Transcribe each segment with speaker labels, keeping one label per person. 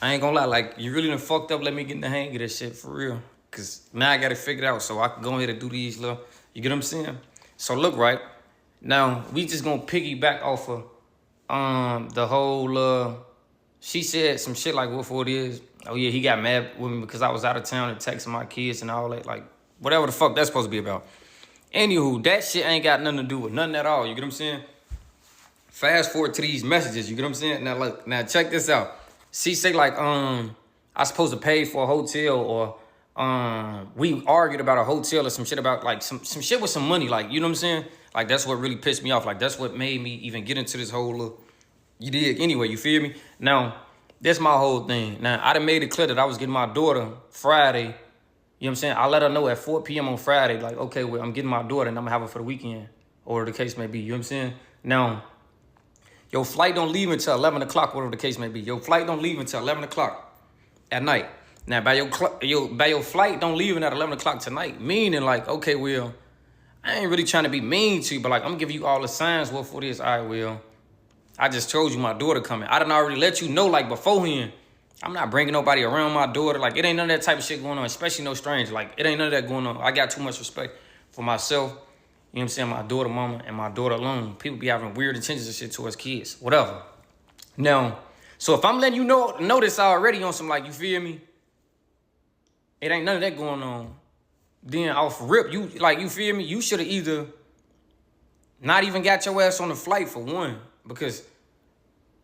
Speaker 1: I ain't gonna lie, like, you really done fucked up. Let me get in the hang of this shit for real. Cause now I got it figured out so I can go ahead and do these little, you get what I'm saying? So look, right? Now, we just gonna piggyback off of the whole she said some shit like what it is. Oh yeah, he got mad with me because I was out of town and texting my kids and all that, like whatever the fuck that's supposed to be about. Anywho, that shit ain't got nothing to do with nothing at all. You get what I'm saying? Fast forward to these messages. You get what I'm saying? Now look, now check this out. She say like I supposed to pay for a hotel or we argued about a hotel or some shit about like some shit with some money. Like you know what I'm saying? Like that's what really pissed me off. Like that's what made me even get into this whole you did anyway. You feel me? Now that's my whole thing. Now I done made it clear that I was getting my daughter Friday. You know what I'm saying? I let her know at 4 p.m. on Friday, like, okay, well, I'm getting my daughter and I'm gonna have her for the weekend, or the case may be. You know what I'm saying? Now, your flight don't leave until 11 o'clock, whatever the case may be. Your flight don't leave until 11 o'clock at night. Now, by your flight don't leave at 11 o'clock tonight, meaning like, okay, Will, I ain't really trying to be mean to you, but like, I'm gonna give you all the signs what for this. All right, Will, I just told you my daughter coming. I done already let you know like beforehand. I'm not bringing nobody around my daughter. Like, it ain't none of that type of shit going on, especially no stranger. Like, it ain't none of that going on. I got too much respect for myself, you know what I'm saying, my daughter mama and my daughter alone. People be having weird intentions and shit towards kids, whatever. Now, so if I'm letting you know this already on some, like, you feel me? It ain't none of that going on. Then off rip, you, like, you feel me? You should have either not even got your ass on the flight for one, because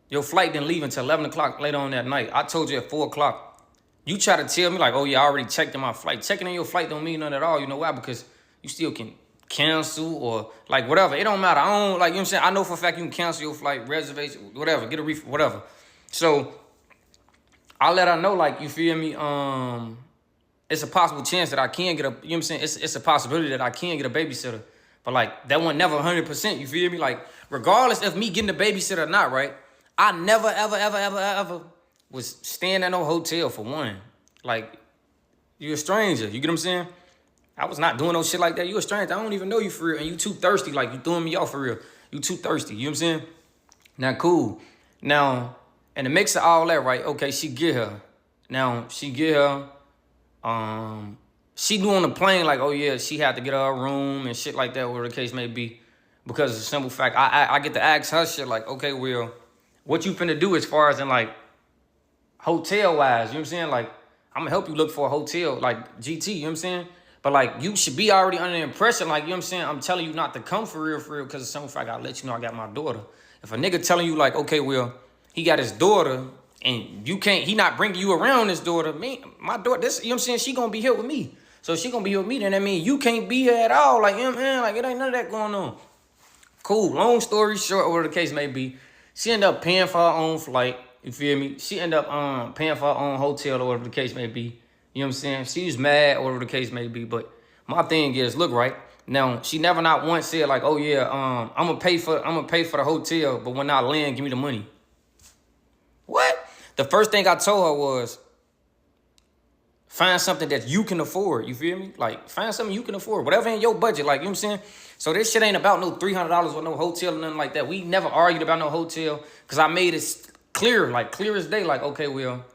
Speaker 1: your flight didn't leave until 11 o'clock later on that night. I told you at 4 o'clock. You try to tell me like, oh yeah, I already checked in my flight. Checking in your flight don't mean nothing at all. You know why? Because you still can cancel or like whatever. It don't matter. I don't, like, you know what I'm saying? I know for a fact you can cancel your flight, reservation, whatever, get a refund, whatever. So I let her know, like, you feel me? It's a possible chance that I can get a, you know what I'm saying? It's a possibility that I can get a babysitter. But like, that one never 100%, you feel me? Like, regardless of me getting a babysitter or not, right? I never, ever was staying at no hotel for one. Like, you a stranger. You get what I'm saying? I was not doing no shit like that. You a stranger. I don't even know you for real. And you too thirsty. Like, you throwing me off for real. You too thirsty. You know what I'm saying? Now, cool. Now, in the mix of all that, right? Okay, she get her. Now, she get her. She knew on the plane, like, oh, yeah, she had to get her a room and shit like that, whatever the case may be. Because of the simple fact, I get to ask her shit like, okay, well, what you finna do as far as in like hotel wise, you know what I'm saying? Like, I'm gonna help you look for a hotel, like GT, you know what I'm saying? But like, you should be already under the impression, like, you know what I'm saying? I'm telling you not to come for real, because of some fact, I gotta let you know I got my daughter. If a nigga telling you like, okay, well, he got his daughter and you can't, he not bringing you around his daughter, my daughter, this, you know what I'm saying? She gonna be here with me. So she gonna be here with me, then that means you can't be here at all. Like, you know what I'm saying? Like, it ain't none of that going on. Cool, long story short, whatever the case may be, she ended up paying for her own flight. You feel me? She ended up paying for her own hotel or whatever the case may be. You know what I'm saying? She was mad or whatever the case may be. But my thing is, look, right now, she never not once said like, oh yeah, I'm gonna pay for the hotel, but when I land, give me the money. What? The first thing I told her was, find something that you can afford. You feel me? Like, find something you can afford. Whatever in your budget. Like, you know what I'm saying? So this shit ain't about no $300 with no hotel or nothing like that. We never argued about no hotel because I made it clear, like clear as day. Like, okay, well,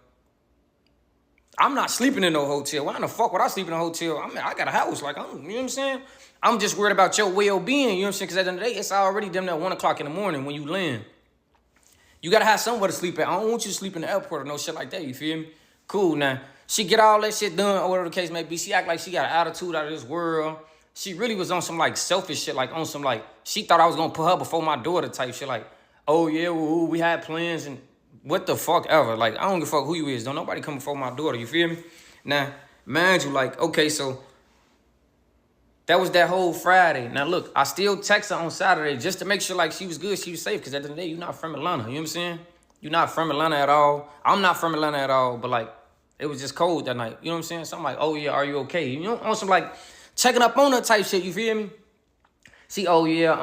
Speaker 1: I'm not sleeping in no hotel. Why in the fuck would I sleep in a hotel? I mean, I got a house. Like, you know what I'm saying? I'm just worried about your well-being. You know what I'm saying? Because at the end of the day, it's already them at 1 o'clock in the morning when you land. You got to have somewhere to sleep at. I don't want you to sleep in the airport or no shit like that. You feel me? Cool. Now, she get all that shit done or whatever the case may be. She act like she got an attitude out of this world. She really was on some like selfish shit, like on some like, she thought I was gonna put her before my daughter type shit. Like, oh yeah, well, we had plans and what the fuck ever. Like, I don't give a fuck who you is. Don't nobody come before my daughter, you feel me? Now, mind you, like, okay, so that was that whole Friday. Now look, I still text her on Saturday just to make sure like she was good, she was safe. Cause at the end of the day, you're not from Atlanta, you know what I'm saying? You're not from Atlanta at all. I'm not from Atlanta at all, but like, it was just cold that night. You know what I'm saying? So I'm like, oh yeah, are you okay? You know, on some like checking up on her type shit, you feel me? See, oh yeah,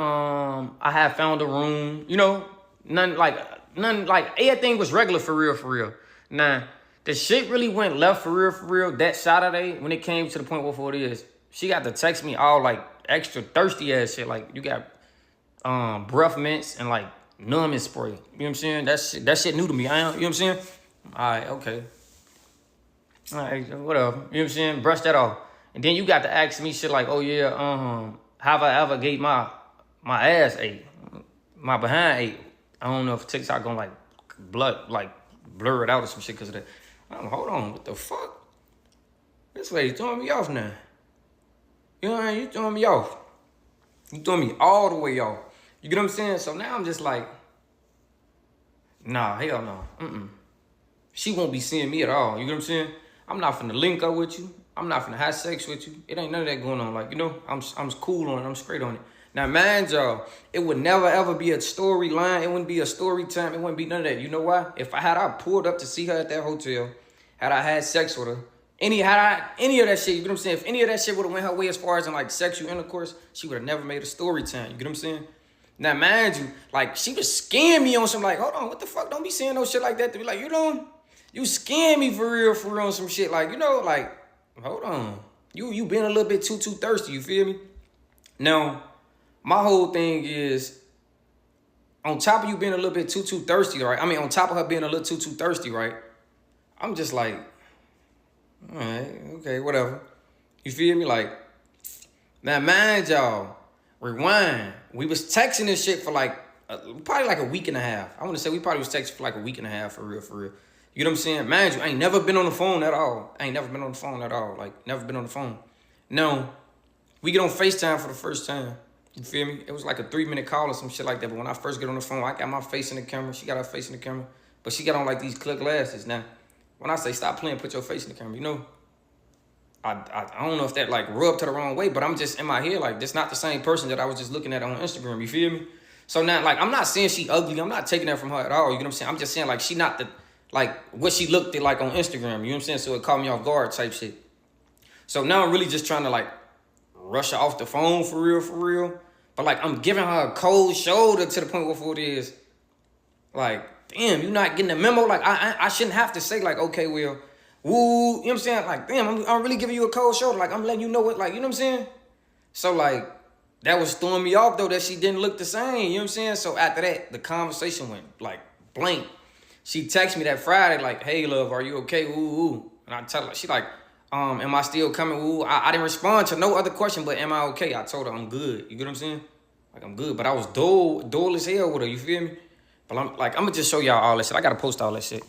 Speaker 1: I have found a room, you know, none like, everything was regular for real. Now, the shit really went left for real that Saturday when it came to the point where it is. She got to text me all like extra thirsty ass shit. Like, you got breath mints and like numbing spray. You know what I'm saying? That shit new to me. You know what I'm saying? All right, okay. All right, whatever. You know what I'm saying? Brush that off. And then you got to ask me shit like, oh yeah, have I ever gave my ass ate? My behind ate. I don't know if TikTok gonna like blur it out or some shit because of that. Hold on, what the fuck? This lady throwing me off now. You know what I mean? You throwing me off. You throwing me all the way off. You get what I'm saying? So now I'm just like, nah, hell no. She won't be seeing me at all. You get what I'm saying? I'm not finna link up with you. I'm not finna have sex with you. It ain't none of that going on. Like, you know, I'm cool on it. I'm straight on it. Now, mind y'all, it would never ever be a storyline. It wouldn't be a story time. It wouldn't be none of that. You know why? If I pulled up to see her at that hotel, had I had sex with her, any of that shit, you get what I'm saying? If any of that shit would have went her way as far as in like sexual intercourse, she would have never made a story time. You get what I'm saying? Now, mind you, like, she was scaring me on some, like, hold on, what the fuck? Don't be saying no shit like that to be like, you know, you scaring me for real on some shit. Like, you know, like, hold on. You been a little bit too thirsty, you feel me? Now, my whole thing is, on top of you being a little bit too thirsty, right? I mean, on top of her being a little too thirsty, right? I'm just like, all right, okay, whatever. You feel me? Like, now, mind y'all, rewind. We was texting this shit for like, probably like a week and a half. I want to say we probably was texting for like a week and a half, for real. You know what I'm saying? Mind you, I ain't never been on the phone at all. Like, never been on the phone. No, we get on FaceTime for the first time. You feel me? It was like a 3-minute call or some shit like that. But when I first get on the phone, I got my face in the camera. She got her face in the camera. But she got on like these clear glasses. Now, when I say stop playing, put your face in the camera, you know? I don't know if that like rubbed her the wrong way, but I'm just in my head like, this not the same person that I was just looking at on Instagram. You feel me? So now, like, I'm not saying she ugly. I'm not taking that from her at all. You know what I'm saying? I'm just saying like she not the, like, what she looked at like on Instagram. You know what I'm saying? So it caught me off guard type shit. So now I'm really just trying to like rush her off the phone for real. But like, I'm giving her a cold shoulder to the point where it is like, damn, you not getting the memo? Like, I shouldn't have to say like, okay, well, woo, you know what I'm saying? Like, damn, I'm really giving you a cold shoulder. Like, I'm letting you know what, like, you know what I'm saying? So like, that was throwing me off though, that she didn't look the same, you know what I'm saying? So after that, the conversation went like blank. She texted me that Friday like, hey love, are you okay? Ooh. And I tell her, she like, am I still coming? Ooh, I didn't respond to no other question, but am I okay? I told her I'm good. You get what I'm saying? Like, I'm good, but I was dull as hell with her. You feel me? But I'm gonna just show y'all all that shit. I gotta post all that shit.